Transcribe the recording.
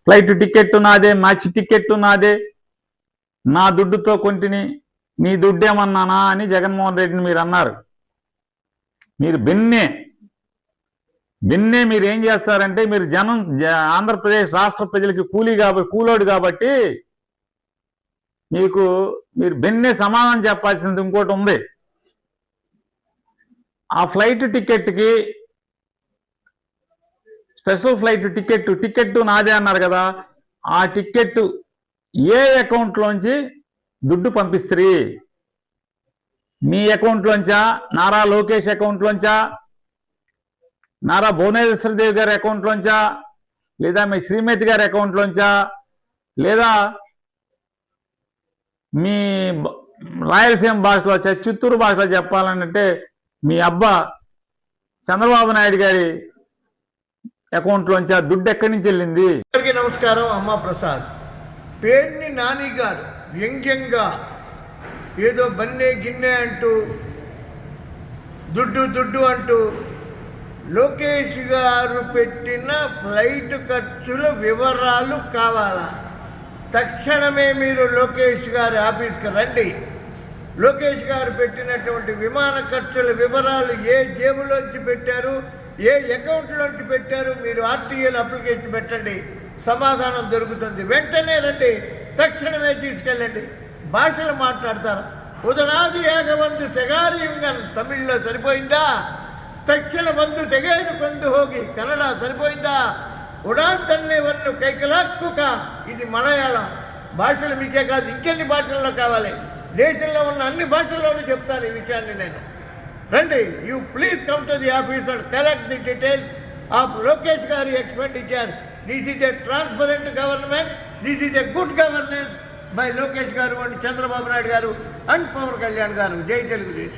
Flight ticket నాదే, match ticket నాదే, నా దుడ్డుతో కొంటిని, నీ దుడ్డేమన్నానా అని జగన్మోహన్ రెడ్డిని మీరు అన్నారు. మీరు బెన్నే మీరు ఏం చేస్తారంటే, మీరు ఆంధ్రప్రదేశ్ రాష్ట్ర ప్రజలకి కూలోడు కాబట్టి మీరు బెన్నే సమాధానం చెప్పాల్సింది ఇంకోటి ఉంది. ఆ ఫ్లైట్ టికెట్కి, స్పెషల్ ఫ్లైట్ టికెట్ నాదే అన్నారు కదా, ఆ టికెట్ ఏ అకౌంట్లోంచి దుడ్డు పంపిస్తారు? మీ అకౌంట్లోంచా, నారా లోకేష్ అకౌంట్లోంచా, నారా భువనేశ్వరదేవి గారి అకౌంట్లోంచా, లేదా మీ శ్రీమతి గారి అకౌంట్లోంచా, లేదా మీ రాయలసీమ భాషలో, చిత్తూరు భాషలో చెప్పాలంటే మీ అబ్బా చంద్రబాబు నాయుడు గారి అకౌంట్లోంచా దుడ్డు ఎక్కడి నుంచి వెళ్ళింది? అందరికీ నమస్కారం. అమ్మ ప్రసాద్. పేర్ని నాని గారు వ్యంగ్యంగా ఏదో బన్నే గిన్నె అంటూ దుడ్డు అంటూ లోకేష్ గారు పెట్టిన ఫ్లైట్ ఖర్చుల వివరాలు కావాలా? తక్షణమే మీరు లోకేష్ గారి ఆఫీస్కి రండి. లోకేష్ గారు పెట్టినటువంటి విమాన ఖర్చుల వివరాలు ఏ జేబులోంచి పెట్టారు, ఏ అకౌంట్లోంచి పెట్టారు, మీరు ఆర్టీఏలో అప్లికేషన్ పెట్టండి, సమాధానం దొరుకుతుంది. వెంటనే రండి, తక్షణమే తీసుకెళ్ళండి. భాషలు మాట్లాడతారు. ఉదనాది ఏకవంతు సెగారియుంగన్ తమిళ్లో సరిపోయిందా? తక్షణ బంధు తెగేరు కొందు హోగి కన్నడ సరిపోయిందా? ఉడాన్ తన్నే వన్ను కైకలాక్కుక ఇది మలయాళం. భాషలు మీకే కాదు, ఇంకెన్ని భాషల్లో కావాలి? దేశంలో ఉన్న అన్ని భాషల్లోనూ చెప్తాను ఈ విషయాన్ని నేను. రండి, you please come to the office and collect the details of Lokesh గారి expenditure. This is a transparent government, this is a good governance by Lokesh గారు అండ్ చంద్రబాబు నాయుడు గారు అండ్ పవన్ కళ్యాణ్ గారు. జై తెలుగుదేశం.